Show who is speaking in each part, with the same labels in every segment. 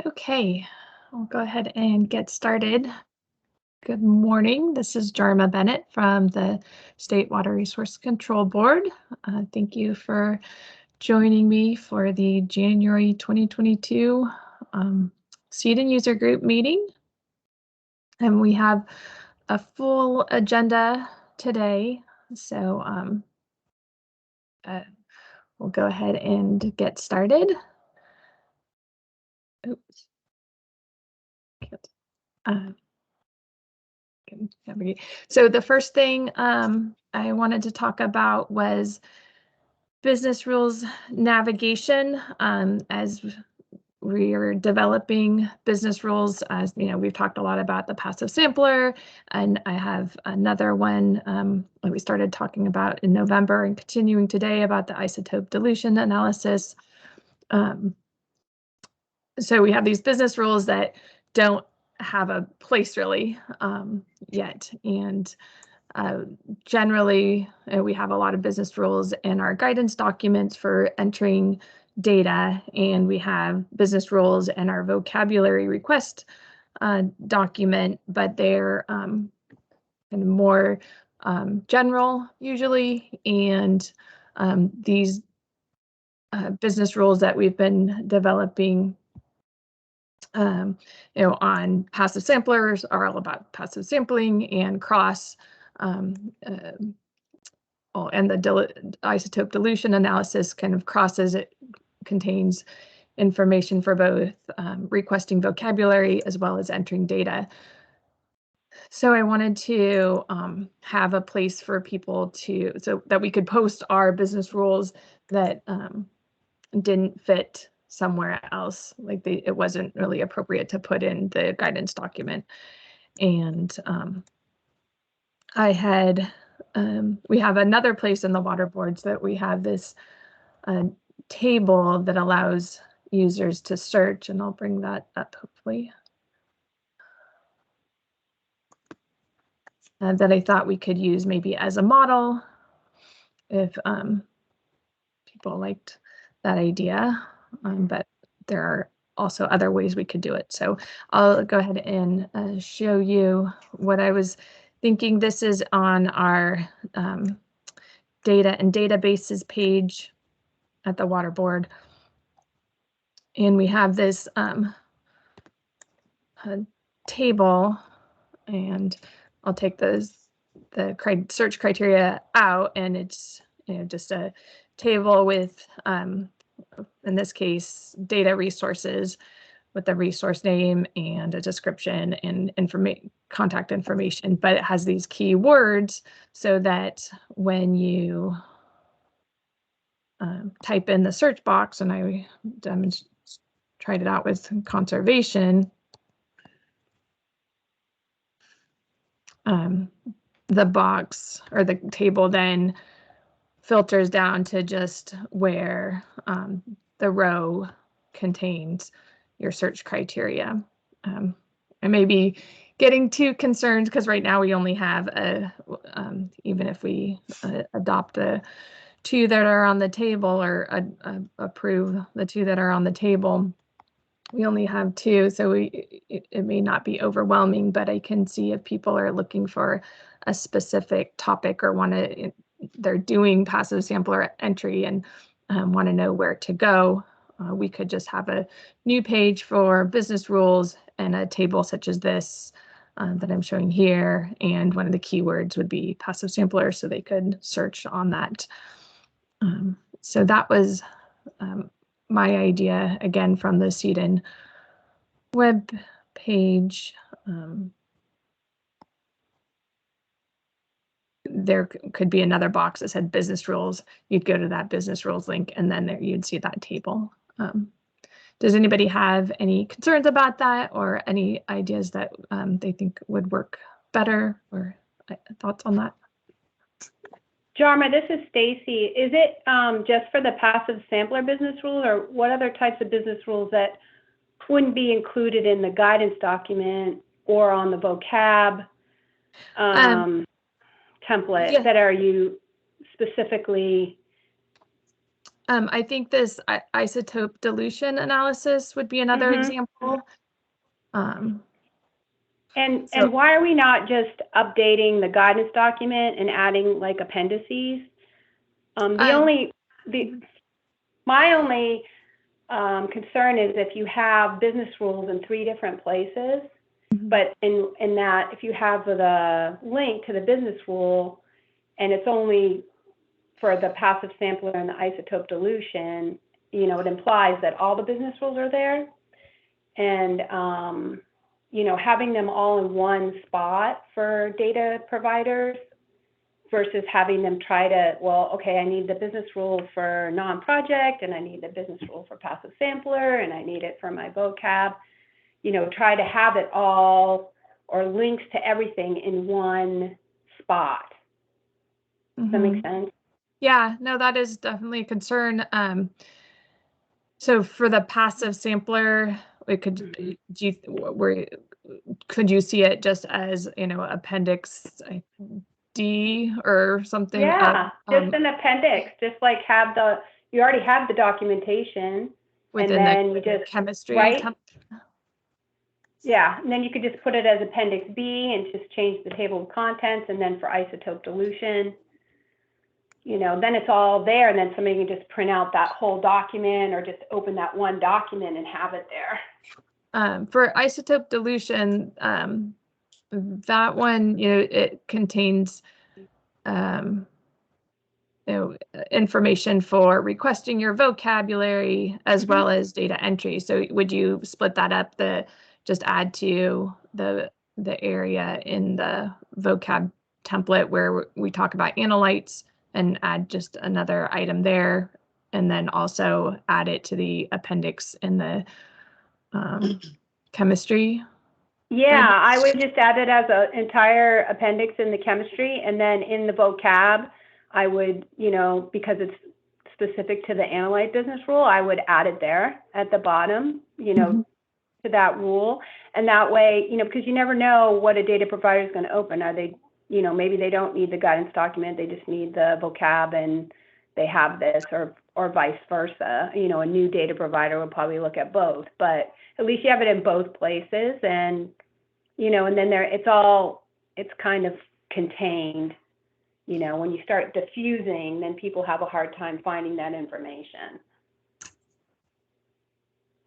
Speaker 1: Okay, I'll go ahead and get started. Good morning. This is Jarma Bennett from the State Water Resource Control Board. Thank you for joining me for the January 2022 CEDEN user group meeting. And we have a full agenda today, so we'll go ahead and get started. Oops. So the first thing I wanted to talk about was business rules navigation. As we are developing business rules, as you know, we've talked a lot about the passive sampler, and I have another one that we started talking about in November and continuing today about the isotope dilution analysis. So we have these business rules that don't have a place really yet, and generally we have a lot of business rules in our guidance documents for entering data, and we have business rules in our vocabulary request document, but they're kind of more general usually, and these business rules that we've been developing on passive samplers are all about passive sampling and cross and the isotope dilution analysis kind of crosses. It contains information for both requesting vocabulary as well as entering data. So I wanted to have a place for people so that we could post our business rules that didn't fit somewhere else, like it wasn't really appropriate to put in the guidance document. And we have another place in the water boards that we have this table that allows users to search, and I'll bring that up hopefully. That I thought we could use maybe as a model if people liked that idea. But there are also other ways we could do it. So I'll go ahead and show you what I was thinking. This is on our data and databases page at the water board. And we have this table, and I'll take the search criteria out, and it's just a table with in this case, data resources with the resource name and a description and contact information, but it has these keywords so that when you type in the search box, and I tried it out with conservation, the box or the table then filters down to just where the row contains your search criteria. I may be getting too concerned because right now we only have even if we adopt the two that are on the table or approve the two that are on the table, we only have two, so it may not be overwhelming, but I can see if people are looking for a specific topic or they're doing passive sampler entry and want to know where to go. We could just have a new page for business rules and a table such as this that I'm showing here, and one of the keywords would be passive sampler, so they could search on that. So that was my idea, again, from the CEDEN web page. There could be another box that said business rules. You'd go to that business rules link, and then you'd see that table. Does anybody have any concerns about that, or any ideas that they think would work better, or thoughts on that?
Speaker 2: Jarma, this is Stacy. Is it just for the passive sampler business rules, or what other types of business rules that wouldn't be included in the guidance document or on the vocab template? Yeah. That are you specifically
Speaker 1: I think this isotope dilution analysis would be another example.
Speaker 2: And
Speaker 1: So-
Speaker 2: why are we not just updating the guidance document and adding like appendices? My only concern is if you have business rules in 3 different places, but in that if you have the link to the business rule and it's only for the passive sampler and the isotope dilution, you know, it implies that all the business rules are there. And, you know, having them all in one spot for data providers versus having them try to, well, okay, I need the business rule for non-project and I need the business rule for passive sampler and I need it for my vocab, you know, try to have it all or links to everything in one spot. Does that make sense?
Speaker 1: Yeah, no, that is definitely a concern. So for the passive sampler, it could could you see it just as, you know, appendix D or something?
Speaker 2: Yeah, just an appendix, just like you already have the documentation
Speaker 1: within
Speaker 2: and then
Speaker 1: the
Speaker 2: you just
Speaker 1: chemistry,
Speaker 2: right? Yeah, and then you could just put it as appendix B and just change the table of contents, and then for isotope dilution, you know, then it's all there, and then somebody can just print out that whole document or just open that one document and have it there.
Speaker 1: For isotope dilution, that one, you know, it contains you know, information for requesting your vocabulary as well as data entry. So would you split that up, just add to the area in the vocab template where we talk about analytes and add just another item there, and then also add it to the appendix in the chemistry?
Speaker 2: Yeah, I would just add it as an entire appendix in the chemistry, and then in the vocab, I would, you know, because it's specific to the analyte business rule, I would add it there at the bottom, you know, to that rule. And that way, you know, because you never know what a data provider is going to open. Are they, you know, maybe they don't need the guidance document, they just need the vocab and they have this, or vice versa. You know, a new data provider will probably look at both, but at least you have it in both places, and, you know, and then it's kind of contained. You know, when you start diffusing, then people have a hard time finding that information.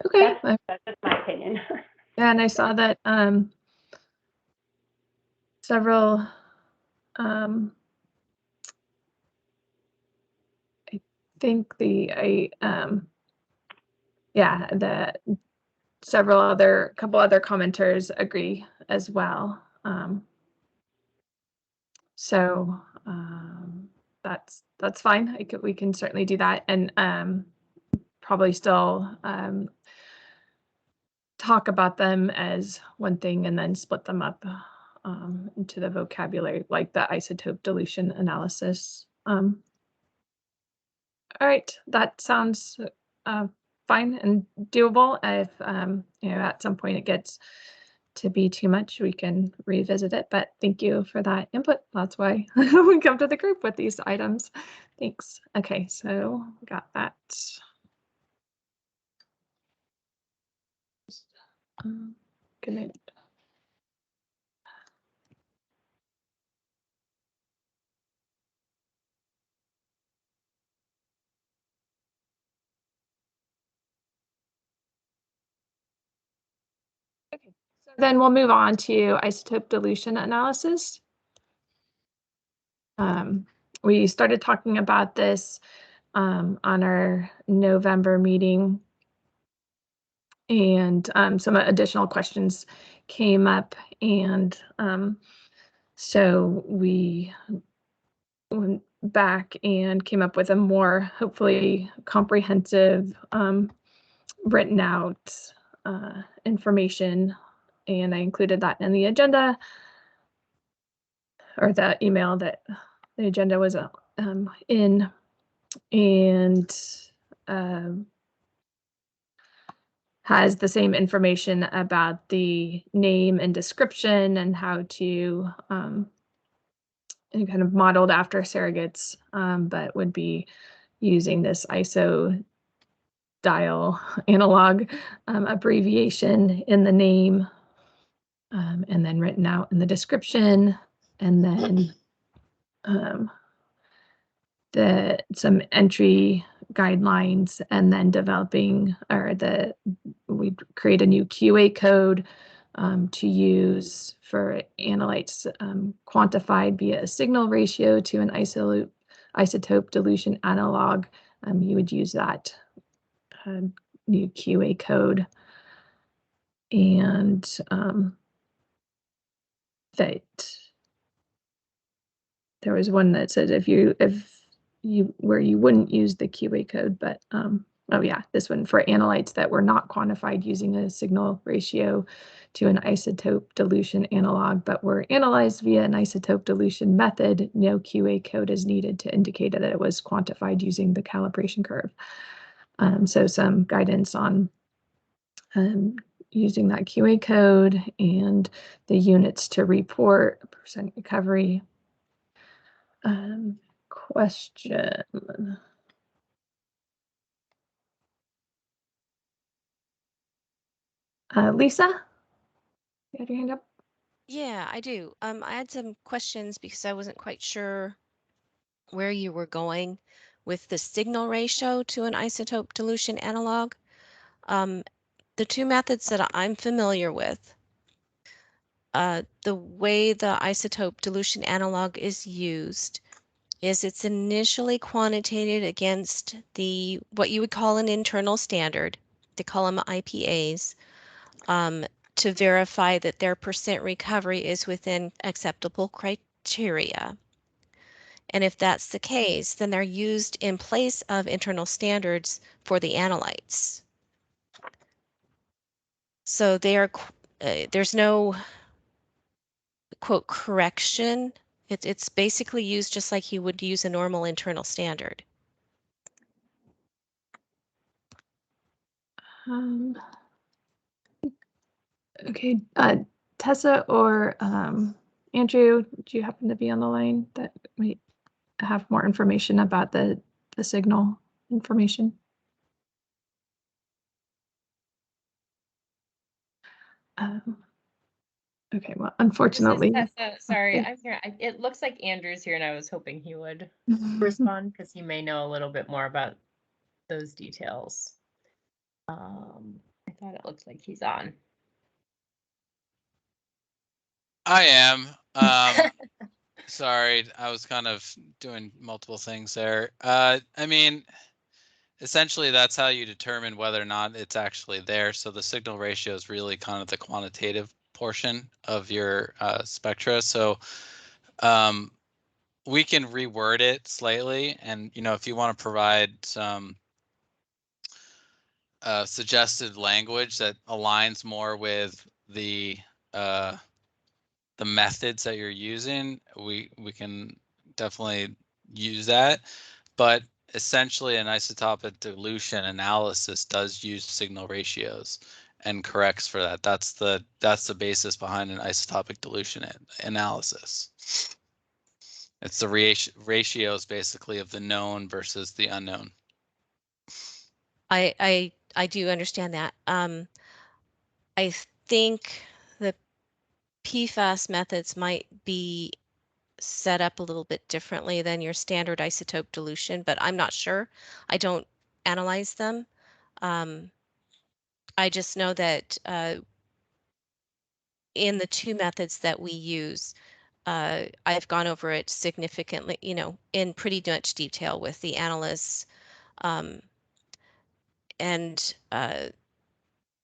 Speaker 1: Okay.
Speaker 2: That's just my opinion.
Speaker 1: Yeah, and I saw that several I think couple other commenters agree as well. So that's fine. We can certainly do that, and probably still talk about them as one thing and then split them up into the vocabulary, like the isotope dilution analysis. All right, that sounds fine and doable. If you know, at some point it gets to be too much, we can revisit it. But thank you for that input. That's why we come to the group with these items. Thanks. Okay, so got that. Good night. Okay, so then we'll move on to isotope dilution analysis. We started talking about this on our November meeting, and some additional questions came up, and so we went back and came up with a more, hopefully, comprehensive written out information, and I included that in the agenda, or the email that the agenda was in, and has the same information about the name and description and how to and kind of modeled after surrogates, but would be using this ISO dial analog abbreviation in the name, and then written out in the description, and then some entry guidelines, and then we create a new QA code to use for analytes quantified via a signal ratio to an isotope dilution analog. You would use that new QA code, and that there was one that said where you wouldn't use the QA code, but oh yeah, this one for analytes that were not quantified using a signal ratio to an isotope dilution analog, but were analyzed via an isotope dilution method, no QA code is needed to indicate that it was quantified using the calibration curve. So some guidance on using that QA code and the units to report percent recovery. Question. Lisa, you had your hand up?
Speaker 3: Yeah, I do. I had some questions because I wasn't quite sure where you were going with the signal ratio to an isotope dilution analog. The two methods that I'm familiar with, the way the isotope dilution analog is used is it's initially quantitated against what you would call an internal standard. They call them IPAs, to verify that their percent recovery is within acceptable criteria. And if that's the case, then they're used in place of internal standards for the analytes. So there's no quote correction. It's basically used just like you would use a normal internal standard.
Speaker 1: Okay, Tessa or Andrew, do you happen to be on the line that might have more information about the signal information? Okay, well, unfortunately.
Speaker 4: Tessa. Sorry, I'm here. It looks like Andrew's here, and I was hoping he would respond because he may know a little bit more about those details. I thought it looked like he's on.
Speaker 5: I am. Sorry, I was kind of doing multiple things there. I mean, essentially, that's how you determine whether or not it's actually there. So the signal ratio is really kind of the quantitative portion of your spectra. So we can reword it slightly, and if you want to provide some suggested language that aligns more with the methods that you're using, we can definitely use that. But essentially, an isotopic dilution analysis does use signal ratios and corrects for that. That's the basis behind an isotopic dilution analysis. It's the ratios basically of the known versus the unknown.
Speaker 3: I do understand that. I think the PFAS methods might be set up a little bit differently than your standard isotope dilution, but I'm not sure. I don't analyze them. I just know that in the two methods that we use, I've gone over it significantly, in pretty much detail with the analysts, and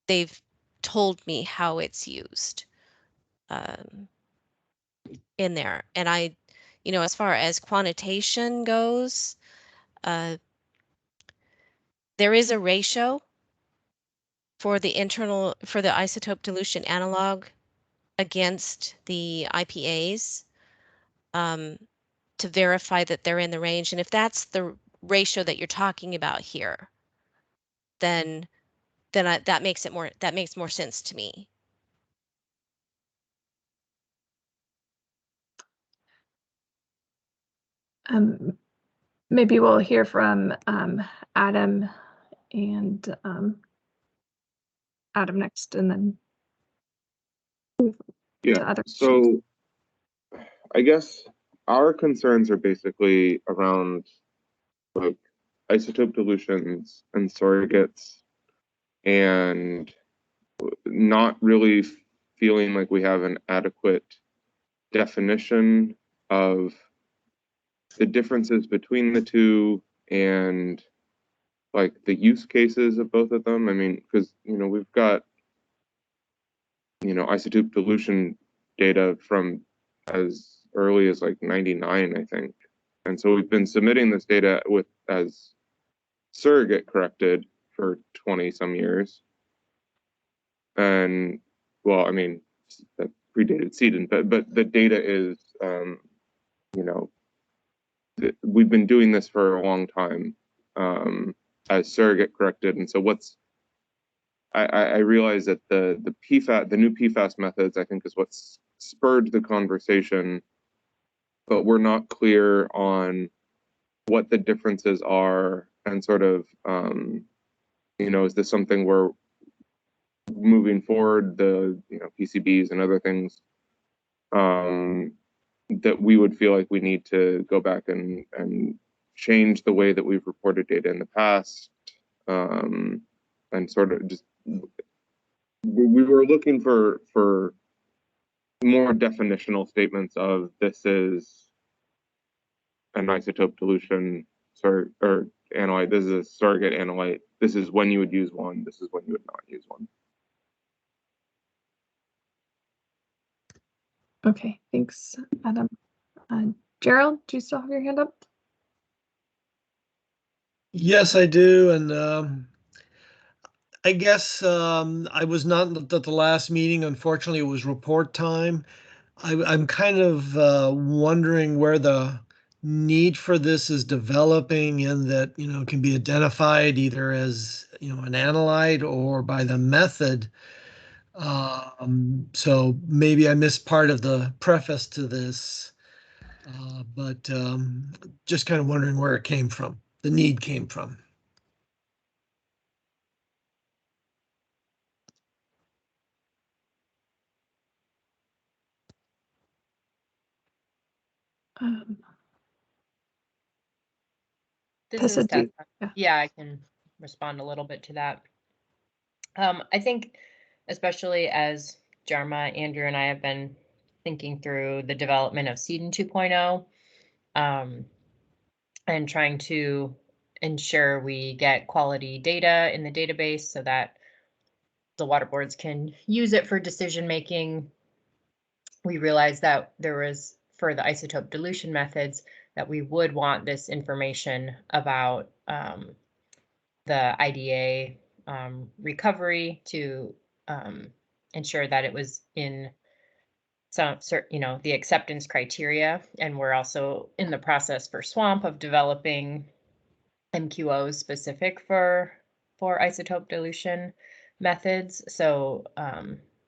Speaker 3: they've told me how it's used in there. And I, as far as quantitation goes, there is a ratio for the isotope dilution analog against the IPAs to verify that they're in the range. And if that's the ratio that you're talking about here, then that makes more sense to me.
Speaker 1: maybe we'll hear from Adam and Adam next, and then move to other issues.
Speaker 6: So I guess our concerns are basically around like isotope dilutions and surrogates, and not really feeling like we have an adequate definition of the differences between the two and like the use cases of both of them. I mean, because we've got isotope dilution data from as early as like 99, I think. And so we've been submitting this data with as surrogate corrected for 20 some years. And well, I mean, that predated CEDEN, but the data is, we've been doing this for a long time as surrogate corrected. And so I realize that the new PFAS methods, I think, is what's spurred the conversation, but we're not clear on what the differences are and sort of, is this something we're moving forward, the PCBs and other things, that we would feel like we need to go back and change the way that we've reported data in the past, and sort of just, we were looking for more definitional statements of this is an isotope dilution or analyte, this is a surrogate analyte, this is when you would use one, this is when you would not use one.
Speaker 1: Okay, thanks, Adam. Gerald, do you still have your hand up?
Speaker 7: Yes, I do. And I guess I was not at the last meeting. Unfortunately, it was report time. I'm kind of wondering where the need for this is developing, and that can be identified either as an analyte or by the method. So maybe I missed part of the preface to this, but just kind of wondering where it came from, the need came from.
Speaker 4: This is
Speaker 1: Tessa,
Speaker 4: Tessa. Yeah, I can respond a little bit to that. I think, especially as Jarma, Andrew, and I have been thinking through the development of CEDEN 2.0, and trying to ensure we get quality data in the database so that the water boards can use it for decision making. We realized that there was, for the isotope dilution methods, that we would want this information about the IDA recovery to ensure that it was in some certain, the acceptance criteria. And we're also in the process for SWAMP of developing MQOs specific for isotope dilution methods. So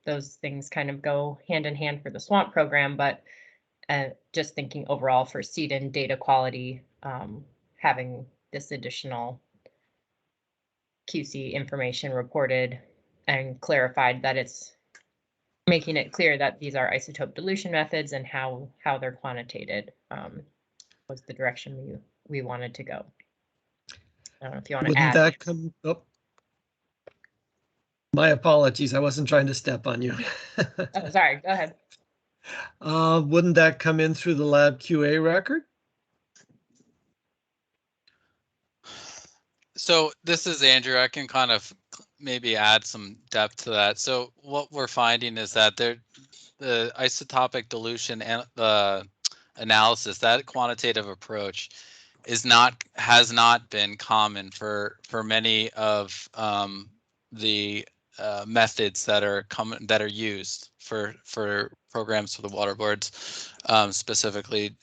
Speaker 4: those things kind of go hand in hand for the SWAMP program, but just thinking overall for CEDEN data quality, having this additional QC information reported and clarified, that it's making it clear that these are isotope dilution methods and how they're quantitated, was the direction we wanted to go. I don't know if you want to add.
Speaker 7: Wouldn't that come up? My apologies, I wasn't trying to step on you.
Speaker 4: Oh, sorry, go ahead.
Speaker 7: Wouldn't that come in through the lab QA record?
Speaker 5: So this is Andrew. I can kind of maybe add some depth to that. So what we're finding is that the isotopic dilution and the analysis, that quantitative approach, has not been common for many of the methods that are used for programs for the water boards, specifically,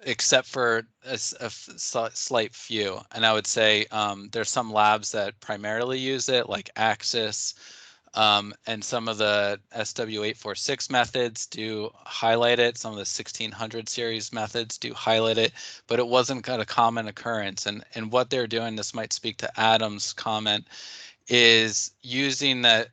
Speaker 5: except for a slight few. And I would say there's some labs that primarily use it, like Axis, And some of the SW846 methods do highlight it. Some of the 1600 series methods do highlight it, but it wasn't a common occurrence. And what they're doing, this might speak to Adam's comment, is using that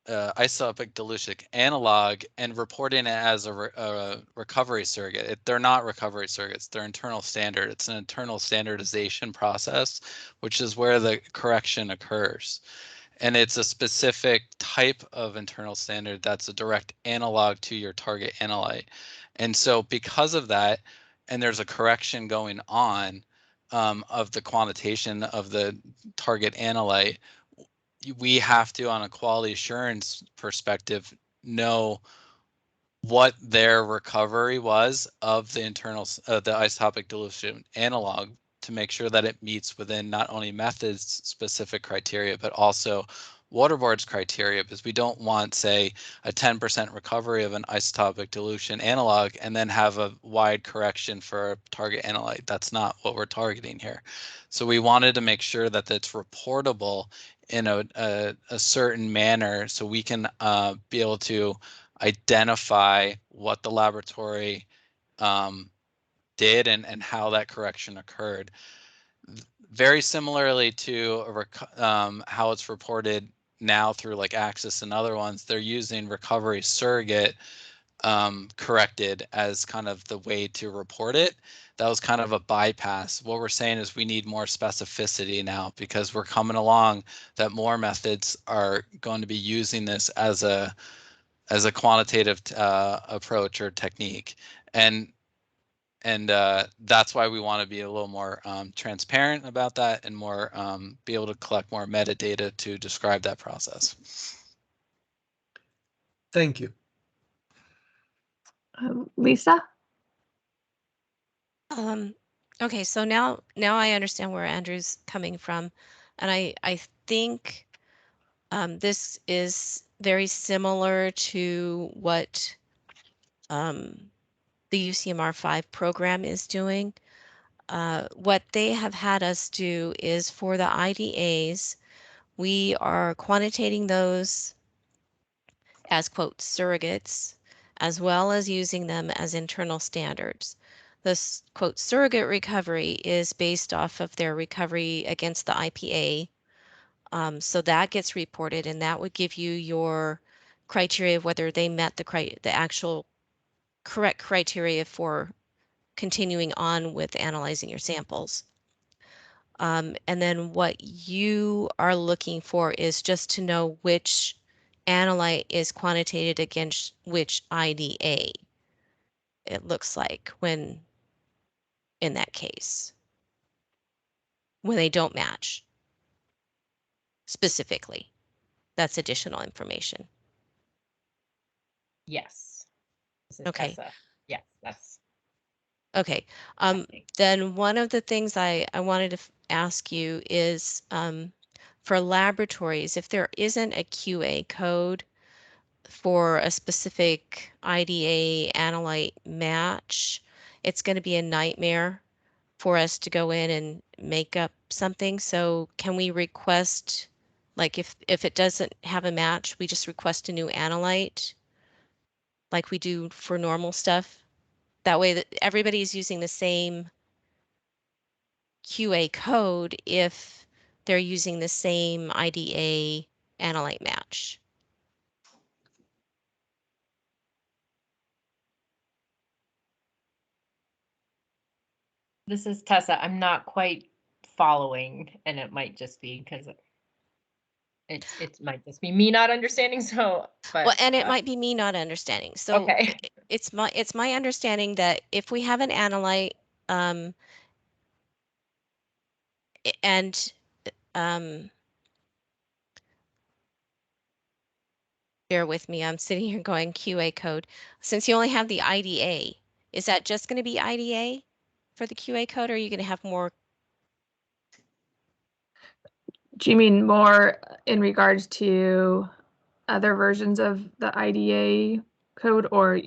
Speaker 5: isotopic dilution analog and reporting it as a recovery surrogate. They're not recovery surrogates, they're internal standard. It's an internal standardization process, which is where the correction occurs. And it's a specific type of internal standard that's a direct analog to your target analyte. And so because of that, and there's a correction going on of the quantitation of the target analyte, we have to, on a quality assurance perspective, know what their recovery was of the internal, the isotopic dilution analog, to make sure that it meets within not only methods specific criteria, but also waterboard's criteria, because we don't want, say, a 10% recovery of an isotopic dilution analog and then have a wide correction for a target analyte. That's not what we're targeting here. So we wanted to make sure that it's reportable in a certain manner, so we can be able to identify what the laboratory did and how that correction occurred. Very similarly to how it's reported now through like Axis and other ones, they're using recovery surrogate corrected as kind of the way to report it. That was kind of a bypass. What we're saying is we need more specificity now, because we're coming along that more methods are going to be using this as a quantitative approach or technique. And that's why we want to be a little more transparent about that, and more be able to collect more metadata to describe that process.
Speaker 7: Thank you.
Speaker 1: Lisa?
Speaker 3: Okay, so now I understand where Andrew's coming from, and I think this is very similar to what the UCMR5 program is doing. What they have had us do is, for the IDAs, we are quantitating those as, quote, surrogates, as well as using them as internal standards. This, quote, surrogate recovery is based off of their recovery against the IPA. So that gets reported, and that would give you your criteria of whether they met the actual correct criteria for continuing on with analyzing your samples. And then what you are looking for is just to know which analyte is quantitated against which IDA, it looks like, when in that case, when they don't match specifically. That's additional information.
Speaker 4: Yes. This is
Speaker 3: Okay.
Speaker 4: Tessa. Yes, that's
Speaker 3: Okay. Then one of the things I wanted to ask you is, for laboratories, if there isn't a QA code for a specific IDA analyte match, it's going to be a nightmare for us to go in and make up something. So can we request, like, if it doesn't have a match, we just request a new analyte like we do for normal stuff? That way that everybody's using the same QA code if they're using the same IDA analyte match.
Speaker 4: This is Tessa. I'm not quite following, and it might just be because it might just be me not understanding. So, but
Speaker 3: Well, and it might be me not understanding. So
Speaker 4: okay.
Speaker 3: it's my understanding that if we have an analyte, and bear with me, I'm sitting here going QA code. Since you only have the IDA, is that just going to be IDA for the QA code, or are you going to have more?
Speaker 1: Do you mean more in regards to other versions of the IDA code, or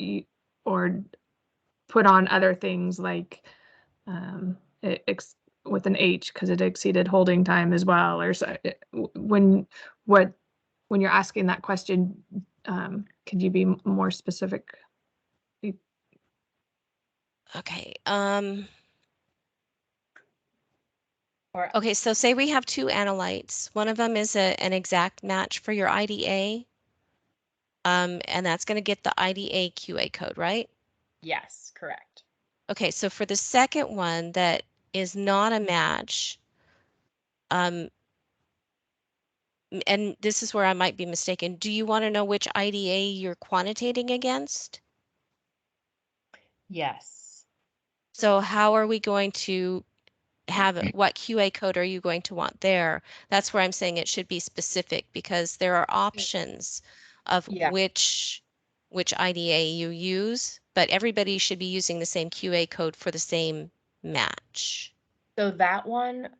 Speaker 1: put on other things like with an H because it exceeded holding time as well, or so, when you're asking that question, could you be more specific?
Speaker 3: Okay.
Speaker 4: Or
Speaker 3: Okay, so say we have two analytes. One of them is an exact match for your IDA, and that's going to get the IDA QA code, right?
Speaker 4: yes, correct.
Speaker 3: Okay, so for the second one that is not a match, and this is where I might be mistaken, do you want to know which IDA you're quantitating against?
Speaker 4: Yes.
Speaker 3: So how are we going to have what QA code are you going to want there? That's where I'm saying it should be specific, because there are options of
Speaker 4: Yeah.
Speaker 3: which IDA you use, but everybody should be using the same QA code for the same match.
Speaker 4: So that one,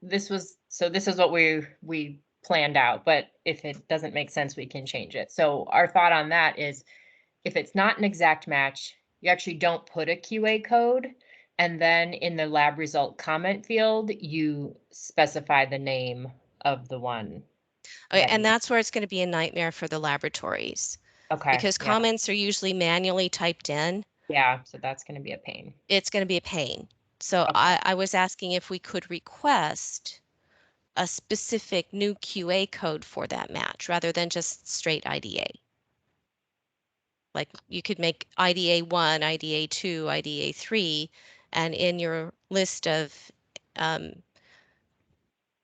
Speaker 4: this is what we planned out, but if it doesn't make sense, we can change it. So our thought on that is, if it's not an exact match, you actually don't put a QA code. And then in the lab result comment field, you specify the name of the one.
Speaker 3: Okay,
Speaker 4: that
Speaker 3: and
Speaker 4: you-
Speaker 3: that's where it's going to be a nightmare for the laboratories,
Speaker 4: Okay.
Speaker 3: because
Speaker 4: Yeah.
Speaker 3: comments are usually manually typed in.
Speaker 4: Yeah. So that's going to be a pain.
Speaker 3: It's going to be a pain. So
Speaker 4: Okay.
Speaker 3: I was asking if we could request a specific new QA code for that match rather than just straight IDA. Like you could make IDA 1, IDA 2, IDA 3, and in your list of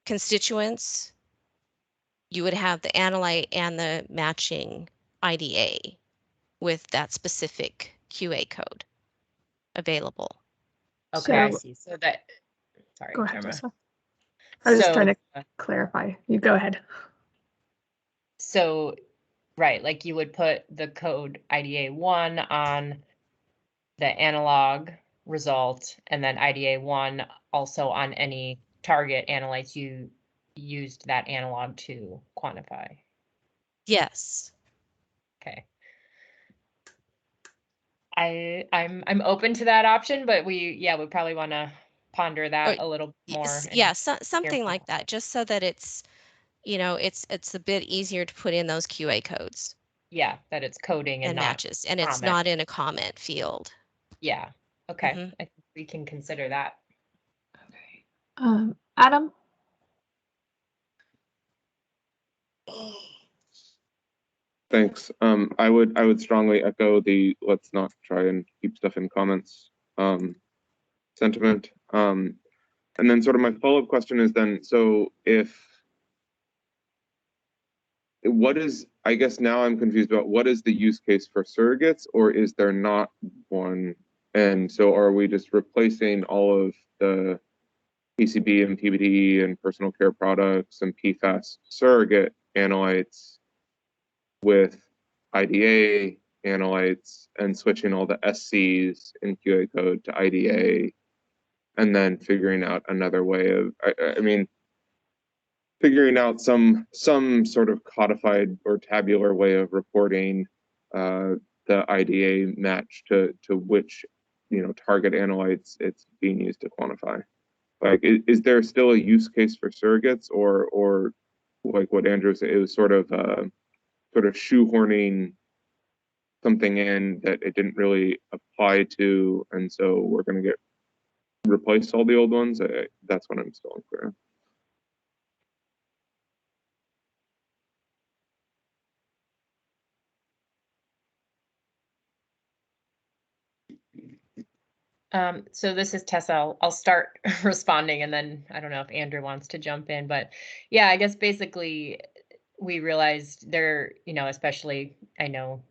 Speaker 3: constituents, you would have the analyte and the matching IDA with that specific QA code available.
Speaker 4: Okay. I
Speaker 1: So
Speaker 4: see. So that, sorry,
Speaker 1: go ahead,
Speaker 4: Gemma.
Speaker 1: Jessica. I was just trying
Speaker 4: So,
Speaker 1: to clarify. You go ahead.
Speaker 4: so, right, like you would put the code IDA 1 on the analog result, and then IDA 1 also on any target analytes you used that analog to quantify.
Speaker 3: Yes.
Speaker 4: Okay. I'm open to that option, but we probably want to ponder that a little more.
Speaker 3: Yeah,
Speaker 4: And
Speaker 3: something
Speaker 4: more.
Speaker 3: like that, just so that it's, it's a bit easier to put in those QA codes
Speaker 4: Yeah, that it's coding and
Speaker 3: and
Speaker 4: not
Speaker 3: matches, and it's
Speaker 4: comment.
Speaker 3: not in a comment field.
Speaker 4: Yeah. Okay.
Speaker 3: Mhm.
Speaker 4: I think we can consider that.
Speaker 1: Okay. Adam?
Speaker 6: Thanks. I would strongly echo the let's not try and keep stuff in comments sentiment. And then sort of my follow-up question is then, so what is, I guess now I'm confused about what is the use case for surrogates, or is there not one? And so are we just replacing all of the PCB and PBD and personal care products and PFAS surrogate analytes with IDA analytes and switching all the SCs in QA code to IDA, and then figuring out another way of, I mean, figuring out some sort of codified or tabular way of reporting the IDA match to which target analytes it's being used to quantify. Like, is there still a use case for surrogates, or like what Andrew said, it was sort of shoehorning something in that it didn't really apply to, and so we're going to replace all the old ones? That's what I'm still unclear.
Speaker 4: So this is Tessa. I'll start responding, and then I don't know if Andrew wants to jump in, but yeah, I guess basically we realized there, especially I know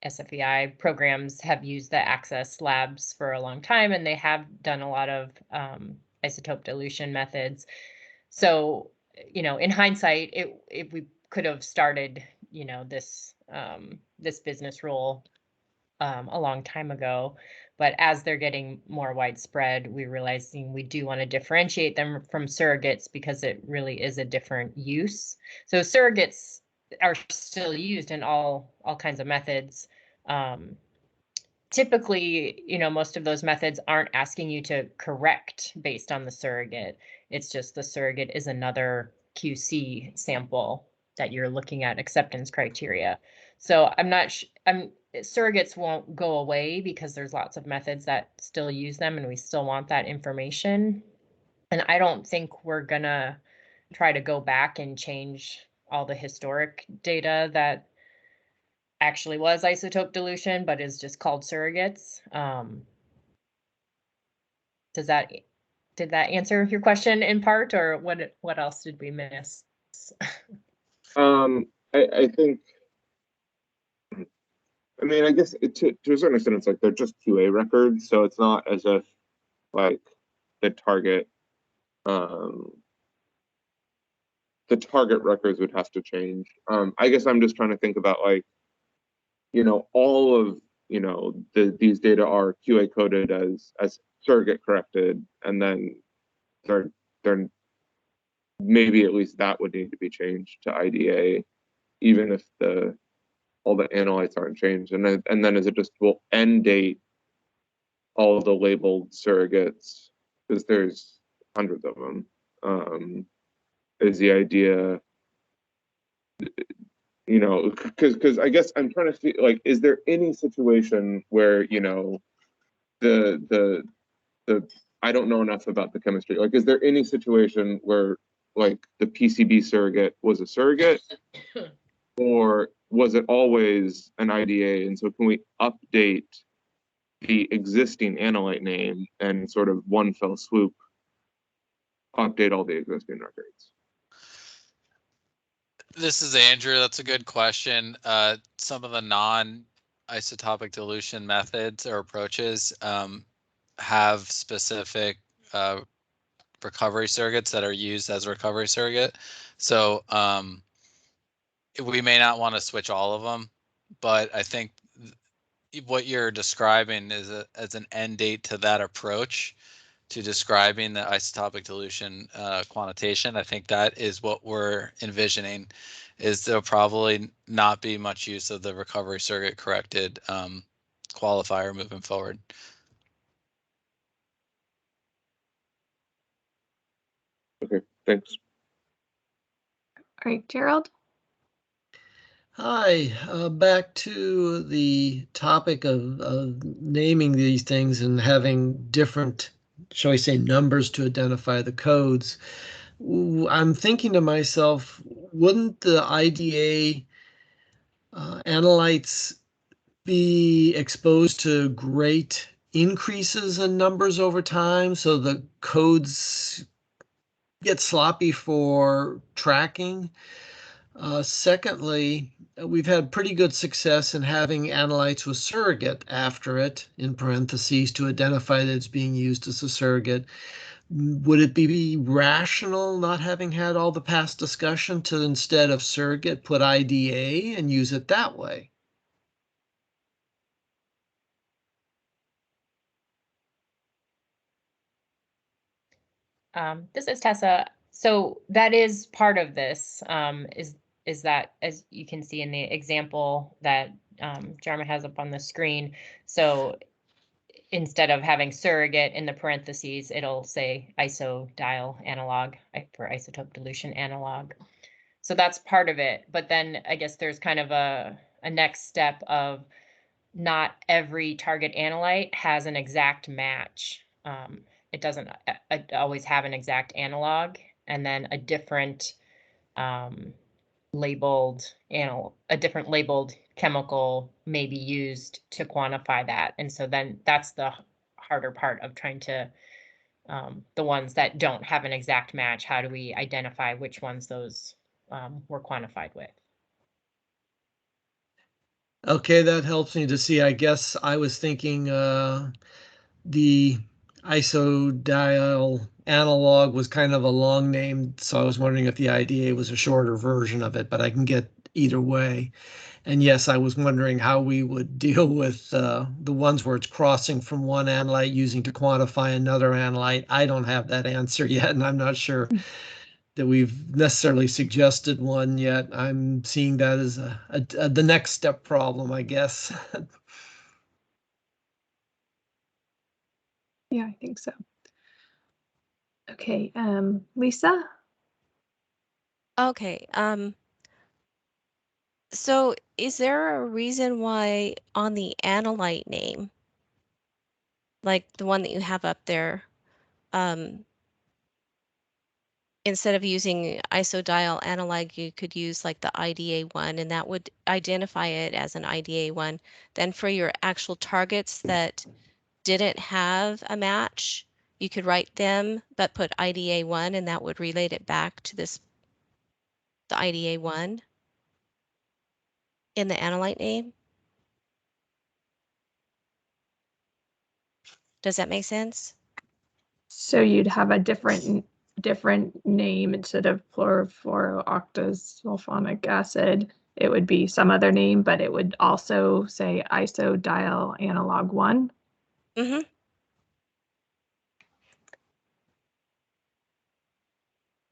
Speaker 4: SFEI programs have used the Access labs for a long time, and they have done a lot of isotope dilution methods. So, in hindsight, if we could have started, this business rule a long time ago, but as they're getting more widespread, we're realizing we do want to differentiate them from surrogates because it really is a different use. So surrogates are still used in all kinds of methods. typically, most of those methods aren't asking you to correct based on the surrogate. It's just the surrogate is another QC sample that you're looking at acceptance criteria. So surrogates won't go away because there's lots of methods that still use them and we still want that information. And I don't think we're gonna try to go back and change all the historic data that actually was isotope dilution, but is just called surrogates. Did that answer your question in part, or what else did we miss?
Speaker 6: I think, I mean, I guess to a certain extent, it's like they're just QA records, so it's not as if like the target records would have to change. I guess I'm just trying to think about like, all of these data are QA coded as surrogate corrected, and then they're maybe at least that would need to be changed to IDA, even if all the analytes aren't changed. And then is it just will end date all the labeled surrogates, because there's hundreds of them. Is the idea, because I guess I'm trying to feel like, is there any situation where the I don't know enough about the chemistry. Like, is there any situation where like the PCB surrogate was a surrogate, or was it always an IDA? And so can we update the existing analyte name and sort of one fell swoop update all the existing records?
Speaker 5: This is Andrew. That's a good question. Some of the non-isotopic dilution methods or approaches have specific recovery surrogates that are used as a recovery surrogate. So we may not want to switch all of them, but I think what you're describing is as an end date to that approach to describing the isotopic dilution quantitation. I think that is what we're envisioning, is there'll probably not be much use of the recovery surrogate corrected qualifier moving forward.
Speaker 6: Okay, thanks.
Speaker 1: All right, Gerald.
Speaker 7: Hi, back to the topic of naming these things and having different, shall we say, numbers to identify the codes. I'm thinking to myself, wouldn't the IDA analytes be exposed to great increases in numbers over time, so the codes get sloppy for tracking? Secondly, we've had pretty good success in having analytes with surrogate after it, in parentheses, to identify that it's being used as a surrogate. Would it be rational, not having had all the past discussion, to instead of surrogate put IDA and use it that way?
Speaker 4: This is Tessa. So that is part of this, is that, as you can see in the example that Jarma has up on the screen. So instead of having surrogate in the parentheses, it'll say isodial analog for isotope dilution analog. So that's part of it. But then I guess there's kind of a next step of not every target analyte has an exact match. It doesn't always have an exact analog, and then a different labeled chemical may be used to quantify that. And so then that's the harder part of trying to, the ones that don't have an exact match, how do we identify which ones those were quantified with?
Speaker 7: Okay, that helps me to see. I guess I was thinking the isodial analog was kind of a long name, so I was wondering if the IDA was a shorter version of it, but I can get either way. And yes, I was wondering how we would deal with the ones where it's crossing from one analyte using to quantify another analyte. I don't have that answer yet, and I'm not sure that we've necessarily suggested one yet. I'm seeing that as the next step problem, I guess.
Speaker 1: Yeah, I think so. Okay, Lisa?
Speaker 3: Okay, so is there a reason why on the analyte name, like the one that you have up there, instead of using isodiol analog, you could use like the IDA1, and that would identify it as an IDA1. Then for your actual targets that didn't have a match, you could write them, but put IDA1, and that would relate it back to the IDA1 in the analyte name. Does that make sense?
Speaker 1: So you'd have a different name instead of chlorofluorooctasulfonic acid. It would be some other name, but it would also say isodiol analog 1.
Speaker 3: Mm-hmm.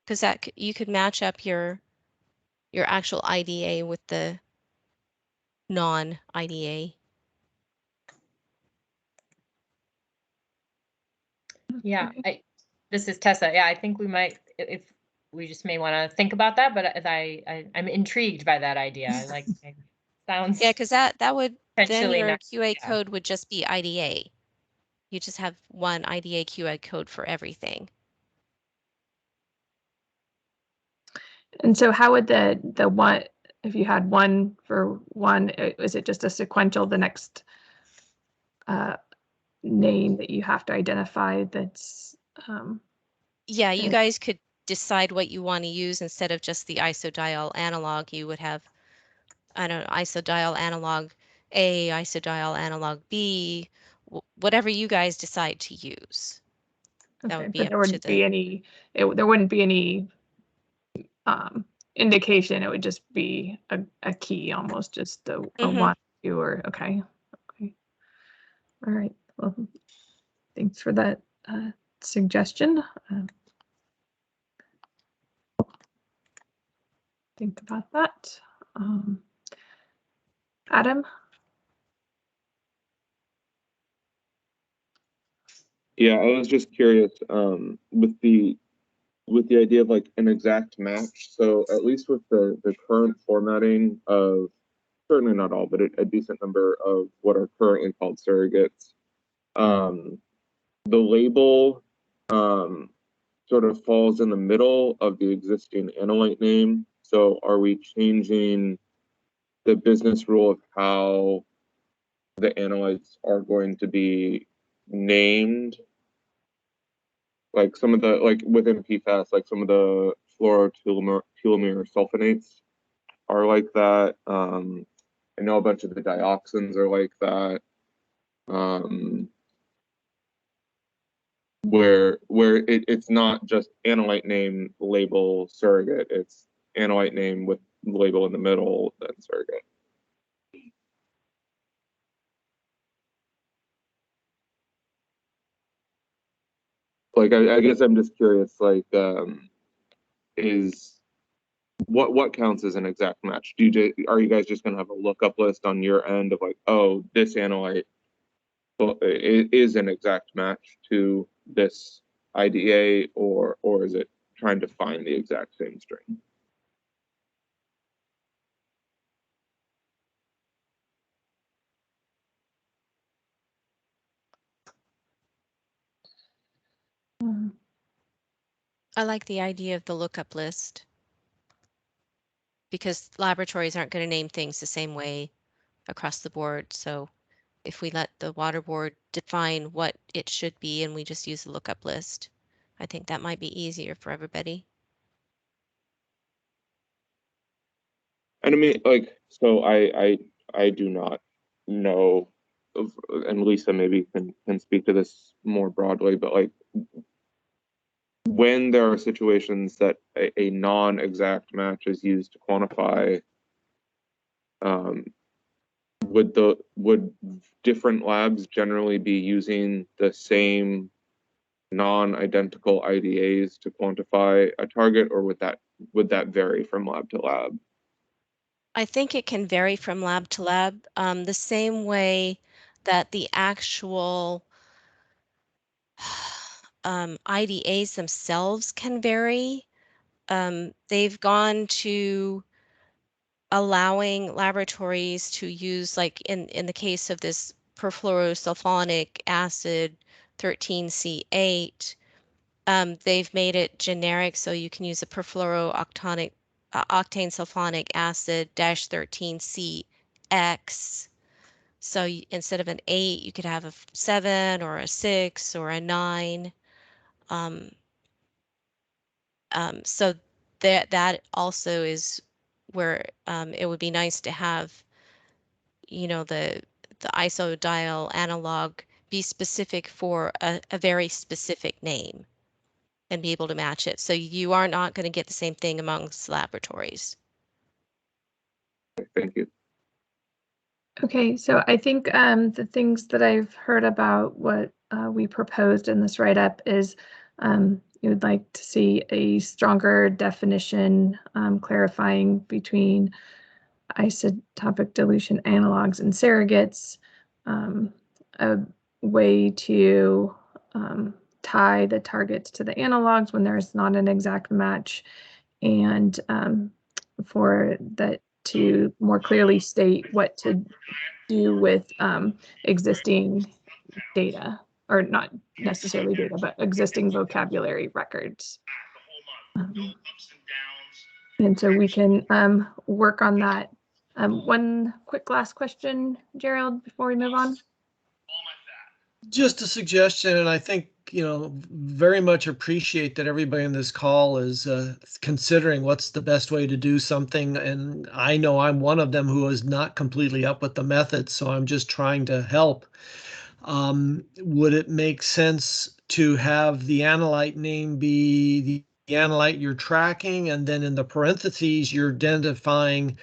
Speaker 3: Because that you could match up your actual IDA with the non-IDA.
Speaker 4: Yeah,
Speaker 1: Okay.
Speaker 4: this is Tessa. Yeah, I think we might, if we just may want to think about that, but I'm intrigued by that idea. I like, it sounds
Speaker 3: Yeah, because that would then
Speaker 4: potentially
Speaker 3: your
Speaker 4: nice.
Speaker 3: QA
Speaker 4: Yeah.
Speaker 3: code would just be IDA. You just have one IDA QA code for everything.
Speaker 1: And so how would the one, if you had one for one, is it just a sequential, the next name that you have to identify that's
Speaker 3: Yeah, you guys could decide what you want to use instead of just the isodiol analog. You would have, I don't know, isodiol analog A, isodiol analog B, whatever you guys decide to use. That
Speaker 1: okay,
Speaker 3: would be
Speaker 1: but
Speaker 3: up
Speaker 1: there
Speaker 3: to
Speaker 1: wouldn't be
Speaker 3: the.
Speaker 1: any, there wouldn't be any indication. It would just be a key, almost just a
Speaker 3: Mhm.
Speaker 1: 1, 2, or okay. All right. Well, thanks for that suggestion. Think about that. Adam?
Speaker 6: Yeah, I was just curious, with the idea of like an exact match. So at least with the current formatting of, certainly not all, but a decent number of what are currently called surrogates, the label sort of falls in the middle of the existing analyte name. So are we changing the business rule of how the analytes are going to be named? Like some of the, like within PFAS, like some of the fluorotelomere sulfonates are like that. I know a bunch of the dioxins are like that. Where it's not just analyte name label surrogate, it's analyte name with label in the middle, then surrogate. Like I guess I'm just curious, like is what counts as an exact match? Are you guys just gonna have a lookup list on your end of like, oh, this analyte is an exact match to this IDA, or is it trying to find the exact same string?
Speaker 3: I like the idea of the lookup list because laboratories aren't going to name things the same way across the board. So if we let the water board define what it should be and we just use the lookup list, I think that might be easier for everybody.
Speaker 6: And I mean, like, so I do not know, and Lisa maybe can speak to this more broadly, but like when there are situations that a non-exact match is used to quantify, would different labs generally be using the same non-identical IDAs to quantify a target, or would that vary from lab to lab?
Speaker 3: I think it can vary from lab to lab, the same way that the actual IDAs themselves can vary. They've gone to allowing laboratories to use, like in the case of this perfluorosulfonic acid 13C8, they've made it generic so you can use a perfluorooctane sulfonic acid -13CX. So instead of an 8, you could have a 7 or a 6 or a 9. So that also is where it would be nice to have, you know, the isodiol analog be specific for a very specific name and be able to match it. So you are not going to get the same thing amongst laboratories.
Speaker 6: Thank you.
Speaker 1: Okay, so I think the things that I've heard about what we proposed in this write-up is you would like to see a stronger definition clarifying between isotopic dilution analogs and surrogates, a way to tie the targets to the analogs when there's not an exact match, and for that to more clearly state what to do with existing data, or not necessarily data, but existing vocabulary records. And so we can work on that. One quick last question, Gerald, before we move on.
Speaker 7: Just a suggestion, and I think, you know, very much appreciate that everybody in this call is considering what's the best way to do something. And I know I'm one of them who is not completely up with the method, so I'm just trying to help. Would it make sense to have the analyte name be the analyte you're tracking, and then in the parentheses, you're identifying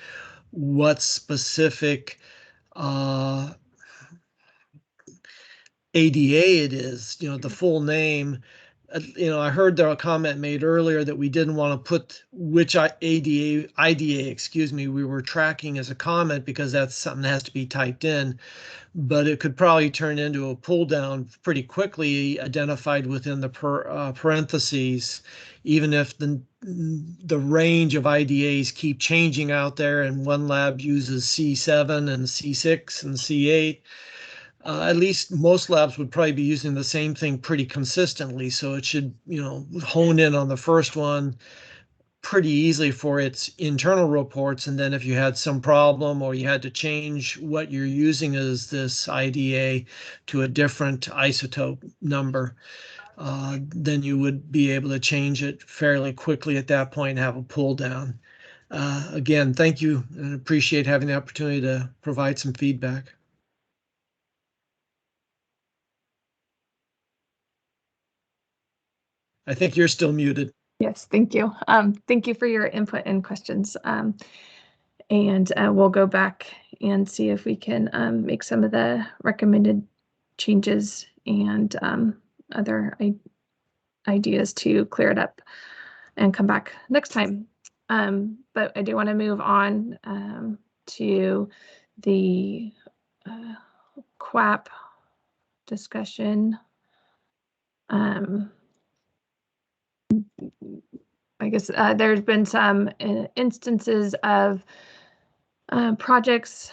Speaker 7: what specific ADA it is, you know, the full name. You know, I heard there a comment made earlier that we didn't want to put which IDA, excuse me, we were tracking as a comment because that's something that has to be typed in. But it could probably turn into a pull down pretty quickly, identified within the parentheses, even if the range of IDAs keep changing out there, and one lab uses C7 and C6 and C8. At least most labs would probably be using the same thing pretty consistently. So it should, you know, hone in on the first one pretty easily for its internal reports. And then if you had some problem or you had to change what you're using as this IDA to a different isotope number, then you would be able to change it fairly quickly at that point and have a pull down. Again, thank you, and appreciate having the opportunity to provide some feedback. I think you're still muted.
Speaker 1: Yes, thank you. Thank you for your input and questions. And we'll go back and see if we can make some of the recommended changes and other ideas to clear it up and come back next time. But I do want to move on to the QAP discussion. I guess there's been some instances of projects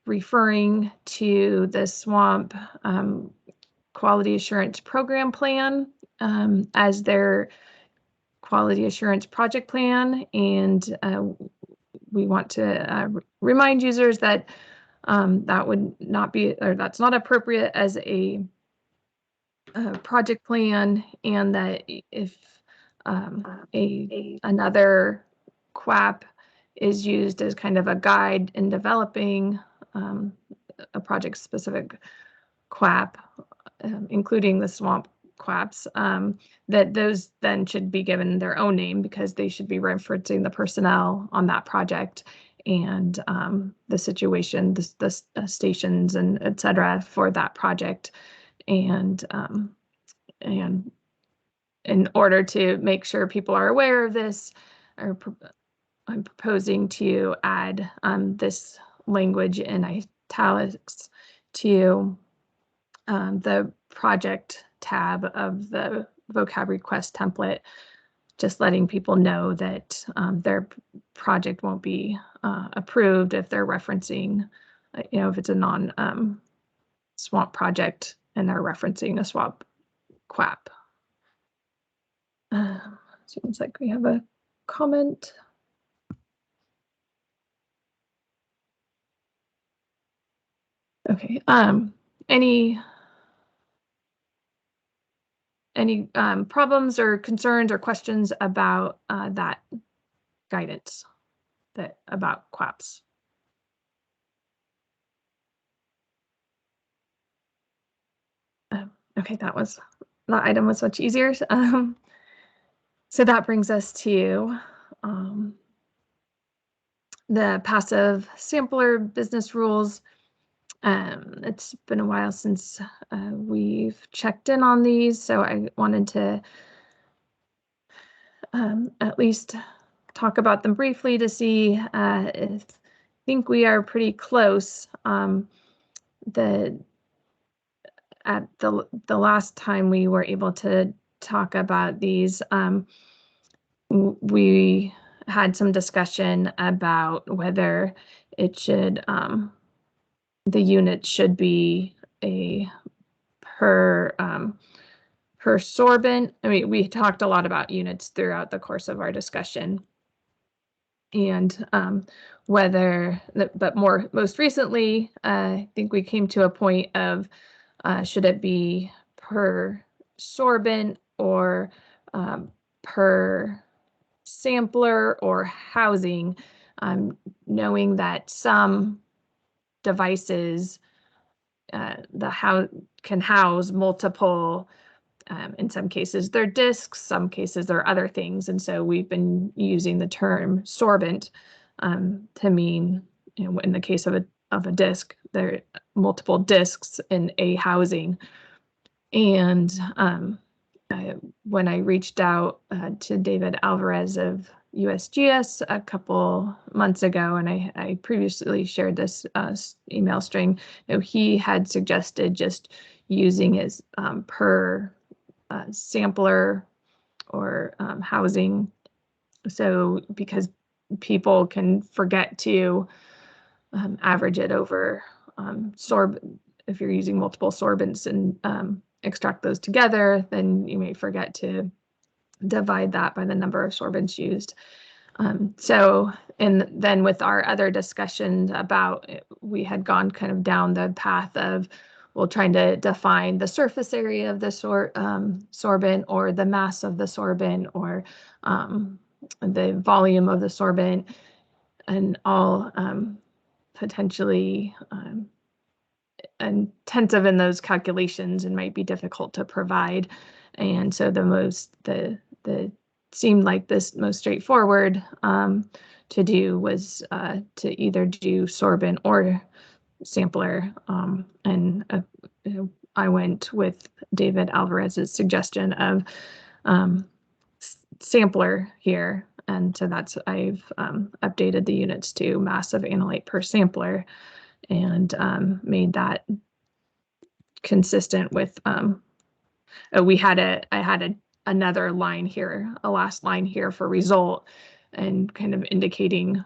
Speaker 1: referring to the SWAMP Quality Assurance Program Plan as their quality assurance project plan, and we want to remind users that that would not be, or that's not appropriate as a project plan, and that if another QAP is used as kind of a guide in developing a project-specific QAP, including the SWAMP QAPs, that those then should be given their own name because they should be referencing the personnel on that project and the situation, the stations, and et cetera for that project. And in order to make sure people are aware of this, I'm proposing to add this language in italics to the project tab of the vocab request template, just letting people know that their project won't be approved if they're referencing, if it's a non-swamp project and they're referencing a swamp QAP. Seems like we have a comment. Okay. Any problems or concerns or questions about that guidance about QAPs? Okay, that item was much easier. So that brings us to the passive sampler business rules. It's been a while since we've checked in on these, so I wanted to at least talk about them briefly to see if I think we are pretty close. At the last time we were able to talk about these, we had some discussion about whether it should the unit should be a per sorbent. I mean, we talked a lot about units throughout the course of our discussion, and but most recently, I think we came to a point of should it be per sorbent or per sampler or housing, knowing that some devices can house multiple, in some cases they're disks, some cases they're other things, and so we've been using the term sorbent to mean, in the case of a disk, there are multiple disks in a housing. And when I reached out to David Alvarez of USGS a couple months ago, and I previously shared this email string, he had suggested just using his per sampler or housing. So because people can forget to average it over if you're using multiple sorbents and extract those together, then you may forget to divide that by the number of sorbents used. And then with our other discussions about, we had gone kind of down the path of, trying to define the surface area of the sorbent, or the mass of the sorbent, or the volume of the sorbent, and all potentially intensive in those calculations and might be difficult to provide. And so the seemed like this most straightforward to do was to either do sorbent or sampler. And I went with David Alvarez's suggestion of sampler here. And so I've updated the units to mass of analyte per sampler, and made that consistent with, I had another line here, a last line here for result, and kind of indicating,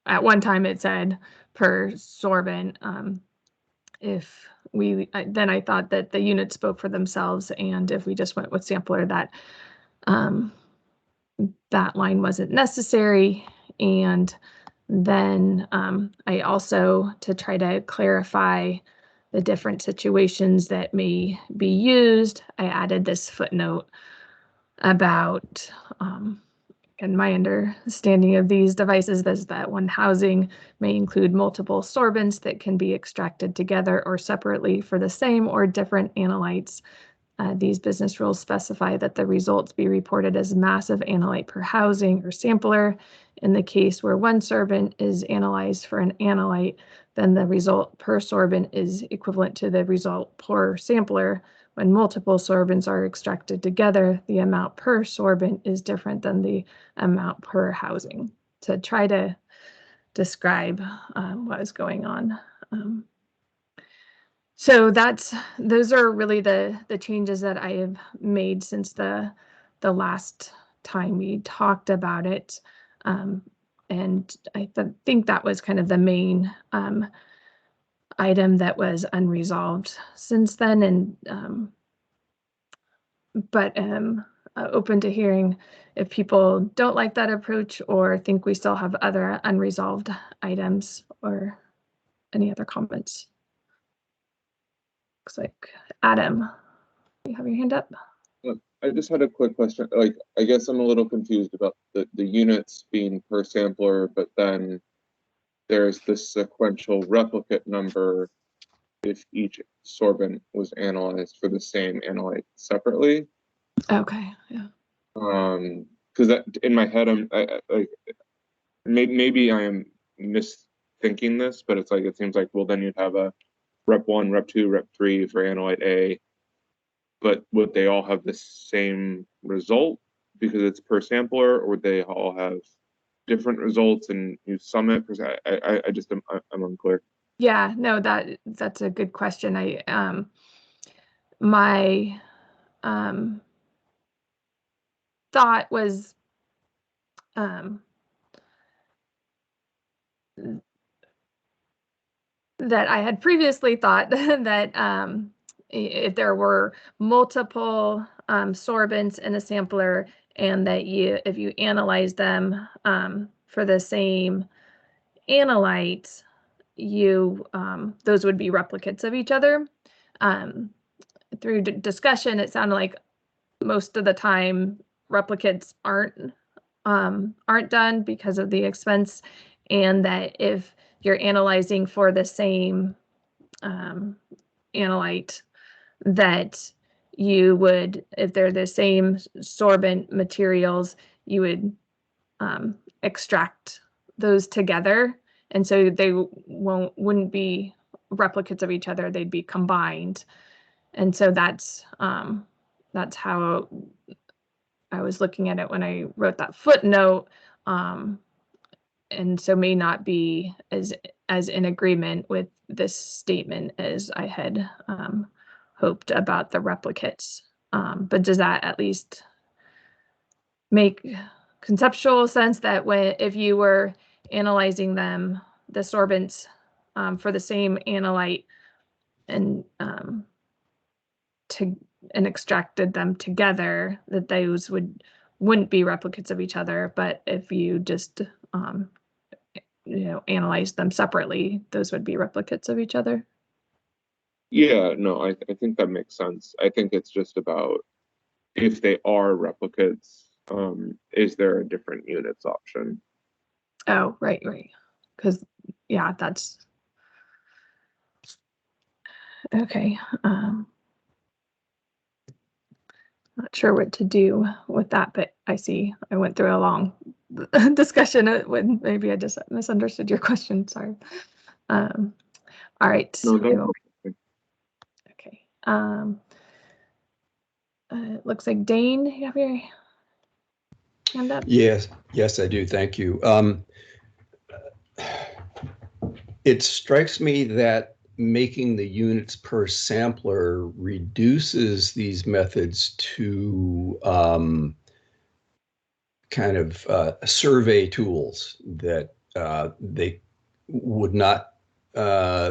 Speaker 1: at one time it said per sorbent. Then I thought that the units spoke for themselves, and if we just went with sampler, that line wasn't necessary. And then I also, to try to clarify the different situations that may be used, I added this footnote about, and my understanding of these devices is that one housing may include multiple sorbents that can be extracted together or separately for the same or different analytes. These business rules specify that the results be reported as mass of analyte per housing or sampler. In the case where one sorbent is analyzed for an analyte, then the result per sorbent is equivalent to the result per sampler. When multiple sorbents are extracted together, the amount per sorbent is different than the amount per housing, to try to describe what is going on. So those are really the changes that I have made since the last time we talked about it. And I think that was kind of the main item that was unresolved since then. And but open to hearing if people don't like that approach or think we still have other unresolved items or any other comments. Looks like Adam, you have your hand up.
Speaker 6: I just had a quick question. Like, I guess I'm a little confused about the units being per sampler, but then there's this sequential replicate number if each sorbent was analyzed for the same analyte separately.
Speaker 1: Okay, yeah.
Speaker 6: Because that in my head, like maybe I am misthinking this, but it's like it seems like, well, then you'd have a rep 1, rep 2, rep 3 for analyte A, but would they all have the same result because it's per sampler, or would they all have different results and you sum it? Because I just I'm unclear.
Speaker 1: Yeah, no, that's a good question. My thought was that I had previously thought that if there were multiple sorbents in a sampler, and that if you analyze them for the same analyte, those would be replicates of each other. Through discussion, it sounded like most of the time replicates aren't done because of the expense, and that if you're analyzing for the same analyte, that you would, if they're the same sorbent materials, you would extract those together, and so they wouldn't be replicates of each other, they'd be combined. And so that's how I was looking at it when I wrote that footnote, and so may not be as in agreement with this statement as I had hoped about the replicates. But does that at least make conceptual sense that if you were analyzing them, the sorbents for the same analyte, and extracted them together, that those wouldn't be replicates of each other, but if you just analyze them separately, those would be replicates of each other?
Speaker 6: Yeah, no, I think that makes sense. I think it's just about if they are replicates, is there a different units option?
Speaker 1: Oh, right. Because, yeah, that's okay. Not sure what to do with that, but I see I went through a long discussion when maybe I just misunderstood your question. Sorry. All right.
Speaker 6: No, no.
Speaker 1: Okay. It looks like Dane, you have your hand up?
Speaker 8: Yes, I do. Thank you. It strikes me that making the units per sampler reduces these methods to kind of survey tools that they would not,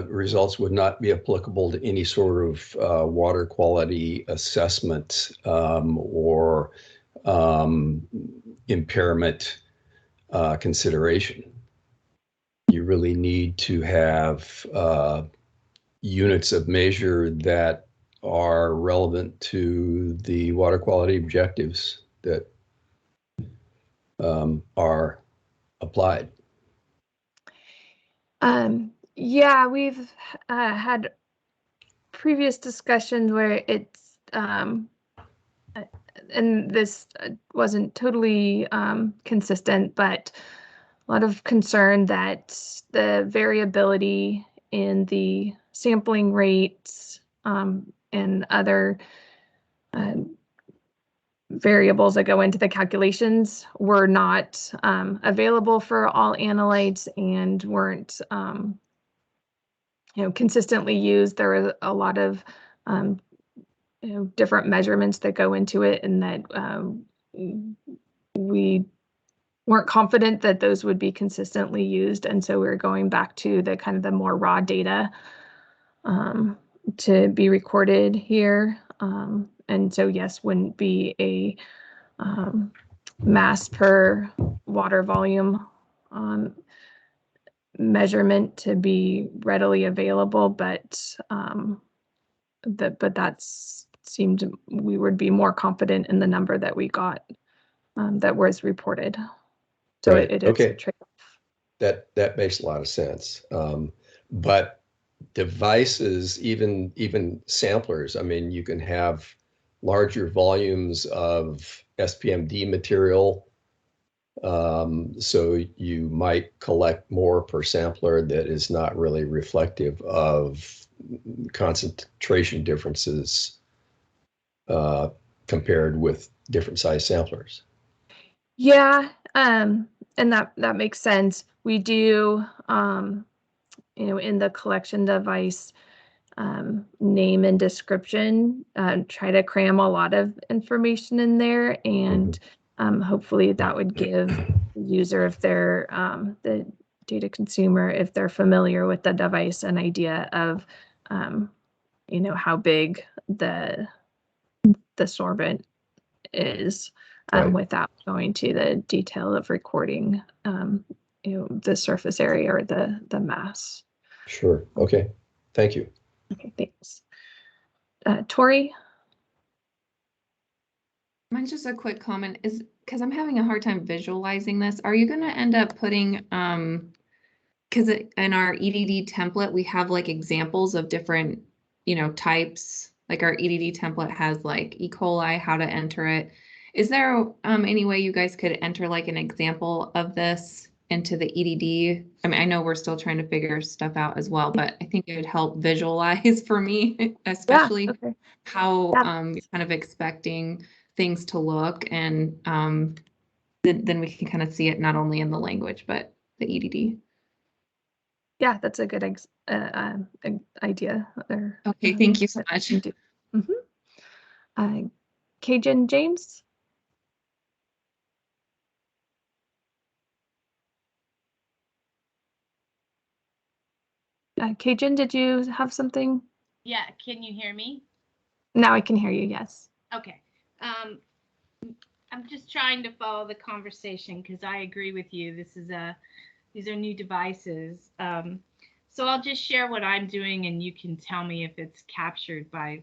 Speaker 8: results would not be applicable to any sort of water quality assessment or impairment consideration. You really need to have units of measure that are relevant to the water quality objectives that are applied.
Speaker 1: Yeah, we've had previous discussions where it's and this wasn't totally consistent, but a lot of concern that the variability in the sampling rates and other variables that go into the calculations were not available for all analytes, and weren't consistently used. There were a lot of different measurements that go into it, and that we weren't confident that those would be consistently used, and so we're going back to the kind of the more raw data to be recorded here. And so yes, wouldn't be a mass per water volume measurement to be readily available, but that's seemed we would be more confident in the number that we got that was reported. So
Speaker 8: Right.
Speaker 1: it is
Speaker 8: Okay.
Speaker 1: a trade-off.
Speaker 8: That makes a lot of sense. But devices, even samplers, I mean, you can have larger volumes of SPMD material. So you might collect more per sampler that is not really reflective of concentration differences compared with different size samplers.
Speaker 1: Yeah, and that makes sense. We do, in the collection device name and description, try to cram a lot of information in there, and hopefully that would give the user, if they're the data consumer, if they're familiar with the device, an idea of how big the sorbent is,
Speaker 8: Right.
Speaker 1: without going to the detail of recording the surface area or the mass.
Speaker 8: Sure. Okay. Thank you.
Speaker 1: Okay, thanks. Tori?
Speaker 9: Mine's just a quick comment, is because I'm having a hard time visualizing this. Are you going to end up putting, because in our EDD template, we have like examples of different, types. Like our EDD template has like E. coli, how to enter it. Is there any way you guys could enter like an example of this into the EDD? I mean, I know we're still trying to figure stuff out as well, but I think it would help visualize for me, especially
Speaker 1: Yeah, okay.
Speaker 9: how
Speaker 1: Yeah.
Speaker 9: you're kind of expecting things to look, and then we can kind of see it not only in the language, but the EDD.
Speaker 1: Yeah, that's a good idea.
Speaker 9: Okay, thank you so much.
Speaker 1: Cajun James? Cajun, did you have something?
Speaker 4: Yeah, can you hear me?
Speaker 1: Now I can hear you, yes.
Speaker 4: Okay. I'm just trying to follow the conversation because I agree with you. These are new devices. So I'll just share what I'm doing, and you can tell me if it's captured by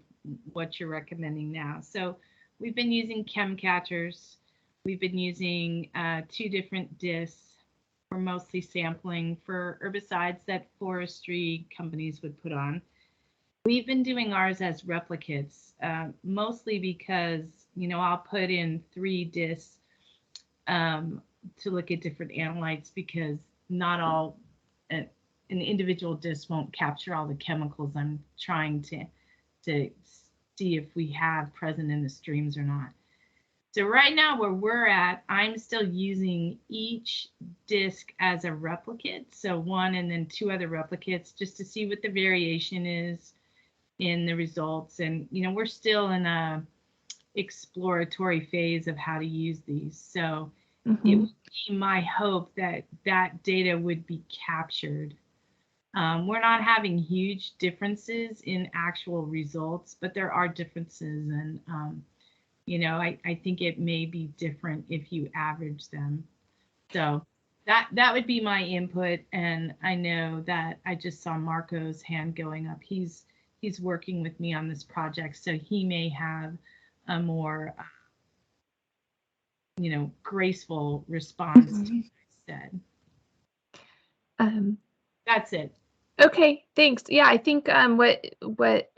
Speaker 4: what you're recommending now. So we've been using chem catchers. We've been using 2 different discs. We're mostly sampling for herbicides that forestry companies would put on. We've been doing ours as replicates, mostly because, I'll put in 3 discs to look at different analytes, because not all, an individual disc won't capture all the chemicals I'm trying to see if we have present in the streams or not. So right now where we're at, I'm still using each disc as a replicate. So 1 and then 2 other replicates, just to see what the variation is in the results. And, we're still in a exploratory phase of how to use these. So it would be my hope that that data would be captured. We're not having huge differences in actual results, but there are differences. And, I think it may be different if you average them. So that would be my input. And I know that I just saw Marco's hand going up. He's working with me on this project, so he may have a more graceful response to what I said. That's it.
Speaker 1: Okay, thanks. Yeah, I think what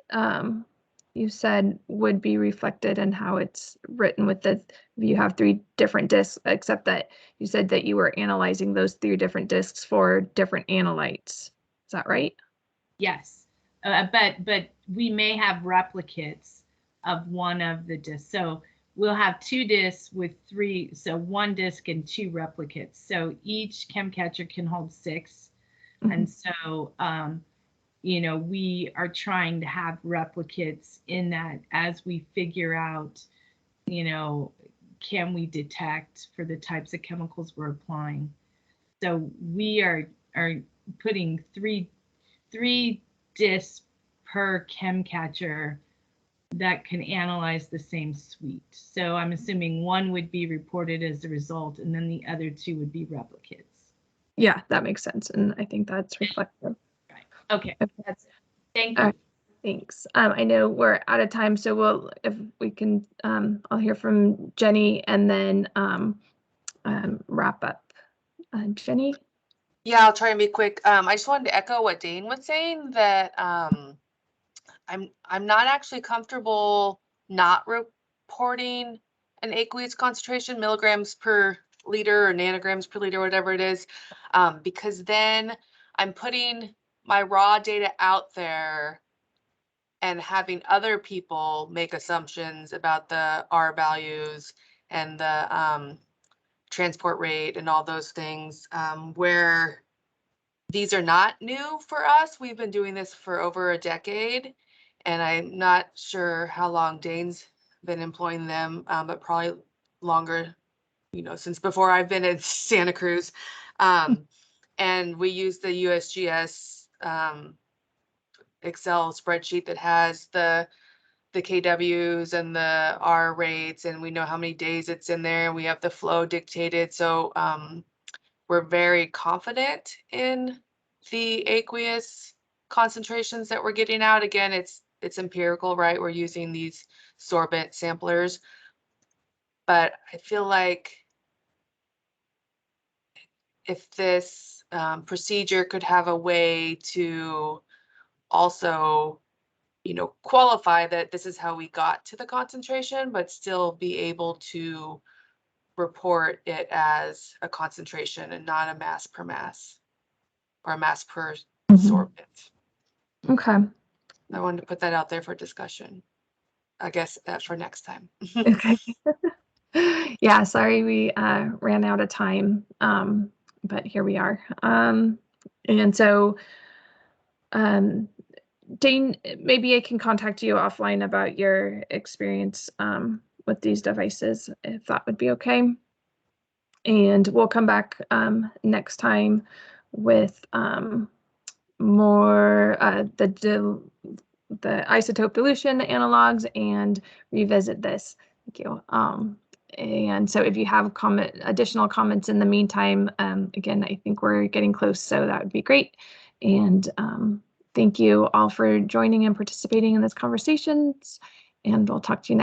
Speaker 1: you said would be reflected in how it's written with the, you have 3 different discs, except that you said that you were analyzing those 3 different discs for different analytes. Is that right?
Speaker 4: Yes, but we may have replicates of one of the discs. So we'll have 2 discs with 3, so 1 disc and 2 replicates. So each chem catcher can hold 6. And so you know, we are trying to have replicates in that as we figure out, you know, can we detect for the types of chemicals we're applying. So we are putting three discs per chem catcher that can analyze the same suite. So I'm assuming one would be reported as a result, and then the other two would be replicates.
Speaker 1: Yeah, that makes sense, and I think that's reflective.
Speaker 4: Right. Okay. That's it. Thank
Speaker 1: All
Speaker 4: you.
Speaker 1: right. Thanks. I know we're out of time, so if we can, I'll hear from Jenny and then wrap up. Jenny?
Speaker 10: Yeah, I'll try and be quick. I just wanted to echo what Dane was saying, that I'm not actually comfortable not reporting an aqueous concentration, milligrams per liter or nanograms per liter, whatever it is, because then I'm putting my raw data out there and having other people make assumptions about the R values and the transport rate and all those things, where these are not new for us. We've been doing this for over a decade, and I'm not sure how long Dane's been employing them, but probably longer, you know, since before I've been at Santa Cruz. And we use the USGS Excel spreadsheet that has the KWs and the R rates, and we know how many days it's in there, and we have the flow dictated. So we're very confident in the aqueous concentrations that we're getting out. Again, it's empirical, right? We're using these sorbent samplers, but I feel like if this procedure could have a way to also, you know, qualify that this is how we got to the concentration, but still be able to report it as a concentration and not a mass per mass or a mass per sorbent.
Speaker 1: Okay.
Speaker 10: I wanted to put that out there for discussion. I guess that's for next time.
Speaker 1: Okay. Yeah, sorry we ran out of time, but here we are. And so, Dane, maybe I can contact you offline about your experience with these devices, if that would be okay. And we'll come back next time with more the isotope dilution analogues and revisit this. Thank you. And so if you have additional comments in the meantime, again, I think we're getting close, so that would be great. And thank you all for joining and participating in this conversations, and we'll talk to you next.